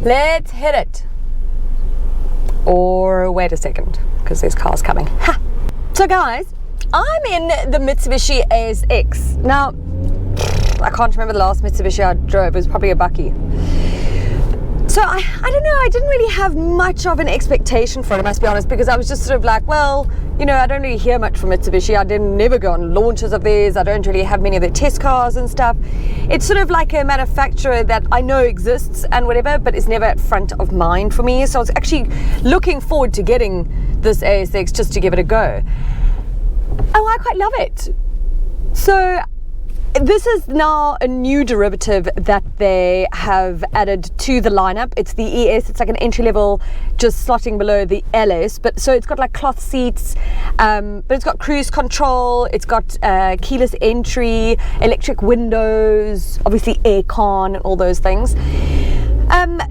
Let's hit it. Or wait a second, because there's cars coming. Ha! So guys, I'm in the Mitsubishi ASX. Now, I can't remember the last Mitsubishi I drove. It was probably a Bucky. So I don't know, I didn't really have much of an expectation for it, I must be honest, because I was just sort of like, well, you know, I don't really hear much from Mitsubishi. I never go on launches of theirs. I don't really have many of their test cars and stuff. It's sort of like a manufacturer that I know exists and whatever, but is never at front of mind for me. So I was actually looking forward to getting this ASX just to give it a go. Oh, I quite love it. So this is now a new derivative that they have added to the lineup. It's the ES. It's like an entry level, just slotting below the LS. But so it's got like cloth seats, but it's got cruise control. It's got keyless entry, electric windows, obviously aircon, and all those things.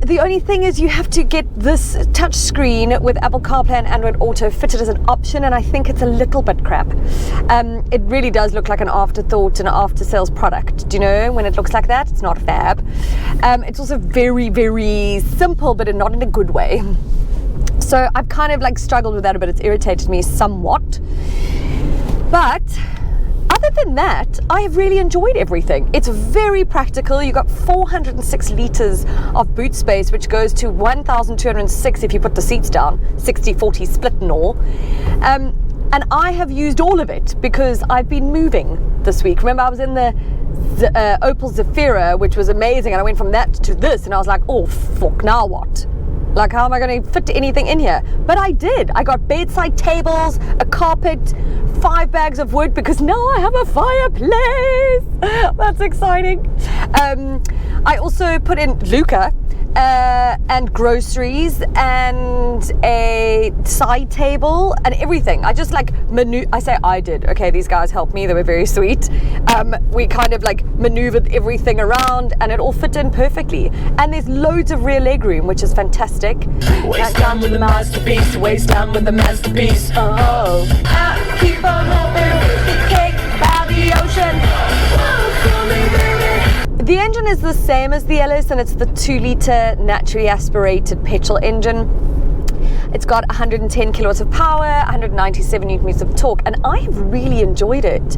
The only thing is you have to get this touch screen with Apple CarPlay and Android Auto fitted as an option, and I think it's a little bit crap. It really does look like an afterthought and an after-sales product. Do you know, when it looks like that, it's not fab. It's also very, very simple, but not in a good way. So I've kind of like struggled with that a bit. It's irritated me somewhat. But other than that, I have really enjoyed everything. It's very practical. You've got 406 litres of boot space, which goes to 1,206 if you put the seats down, 60-40 split and all. And I have used all of it because I've been moving this week. Remember, I was in the Opel Zafira, which was amazing, and I went from that to this, and I was like, oh, fuck, now what? Like, how am I going to fit anything in here? But I did. I got bedside tables, a carpet, 5 bags of wood, because now I have a fireplace. That's exciting. I also put in Luca and groceries and a side table and everything. I just like I say I did. Okay, these guys helped me. They were very sweet. We kind of like maneuvered everything around, and it all fit in perfectly. And there's loads of rear leg room, which is fantastic. Waist down with the masterpiece, waist down with the masterpiece. Oh. I keep on hoping we get cake by the ocean. The engine is the same as the LS, and it's the 2-litre naturally aspirated petrol engine. It's got 110 kilowatts of power, 197 newton meters of torque, and I have really enjoyed it.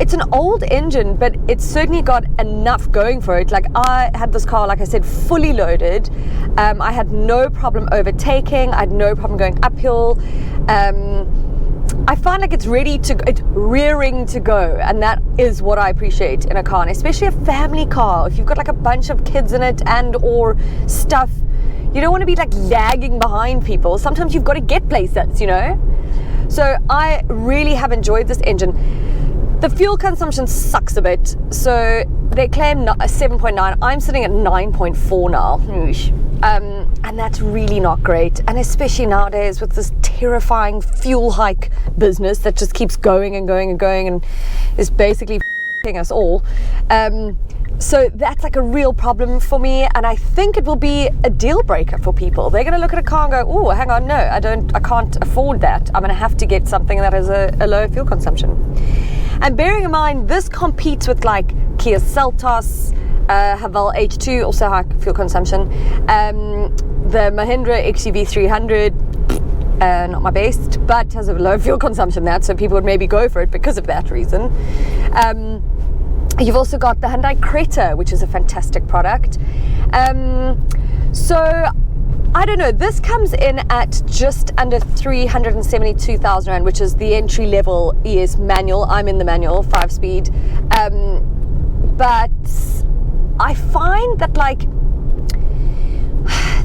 It's an old engine, but it's certainly got enough going for it. Like, I had this car, like I said, fully loaded. I had no problem overtaking. I had no problem going uphill. I find like it's rearing to go, and that is what I appreciate in a car, and especially a family car. If you've got like a bunch of kids in it and or stuff, you don't want to be like lagging behind people. Sometimes you've got to get places, you know. So I really have enjoyed this engine. The fuel consumption sucks a bit. So they claim 7.9. I'm sitting at 9.4 now. And that's really not great. And especially nowadays with this terrifying fuel hike business that just keeps going and going and going and is basically f***ing us all. So that's like a real problem for me, and I think it will be a deal breaker for people. They're going to look at a car and go, oh, hang on, no, I can't afford that. I'm going to have to get something that has a lower fuel consumption. And bearing in mind, this competes with like Kia Seltos, Haval H2, also high fuel consumption, the Mahindra XUV 300, not my best, but has a low fuel consumption, so people would maybe go for it because of that reason. You've also got the Hyundai Creta, which is a fantastic product. So I don't know, this comes in at just under 372,000 Rand, which is the entry level ES manual. I'm in the manual, 5-speed. But I find that like,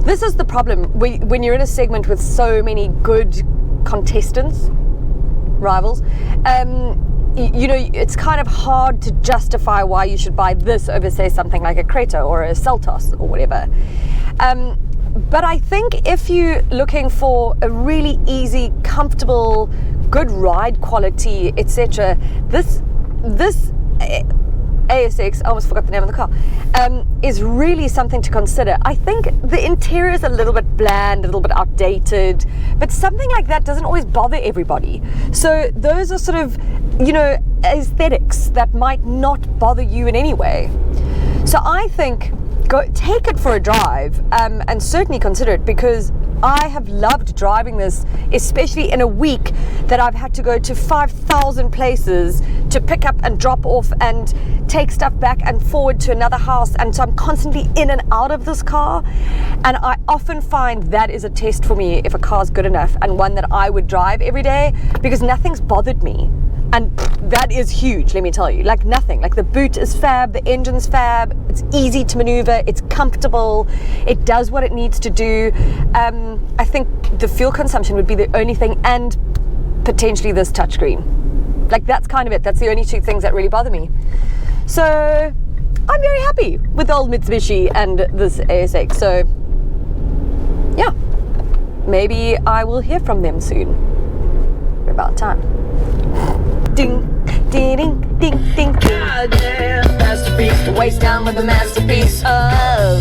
this is the problem when you're in a segment with so many good contestants, rivals. You know, it's kind of hard to justify why you should buy this over, say, something like a Creta or a Seltos or whatever. But I think if you're looking for a really easy, comfortable, good ride quality, etc., this ASX, I almost forgot the name of the car, is really something to consider. I think the interior is a little bit bland, a little bit outdated, but something like that doesn't always bother everybody. So those are sort of, you know, aesthetics that might not bother you in any way. So I think take it for a drive, and certainly consider it, because I have loved driving this, especially in a week that I've had to go to 5,000 places to pick up and drop off and take stuff back and forward to another house, and so I'm constantly in and out of this car, and I often find that is a test for me if a car's good enough and one that I would drive every day, because nothing's bothered me. And that is huge, let me tell you. Like nothing. Like the boot is fab, the engine's fab, it's easy to maneuver, it's comfortable, it does what it needs to do. I think the fuel consumption would be the only thing, and potentially this touchscreen. Like that's kind of it. That's the only two things that really bother me. So I'm very happy with old Mitsubishi and this ASX. So yeah, maybe I will hear from them soon. About time. Ding, ding, ding, ding, ding. Goddamn masterpiece. Waist down with a masterpiece. Oh.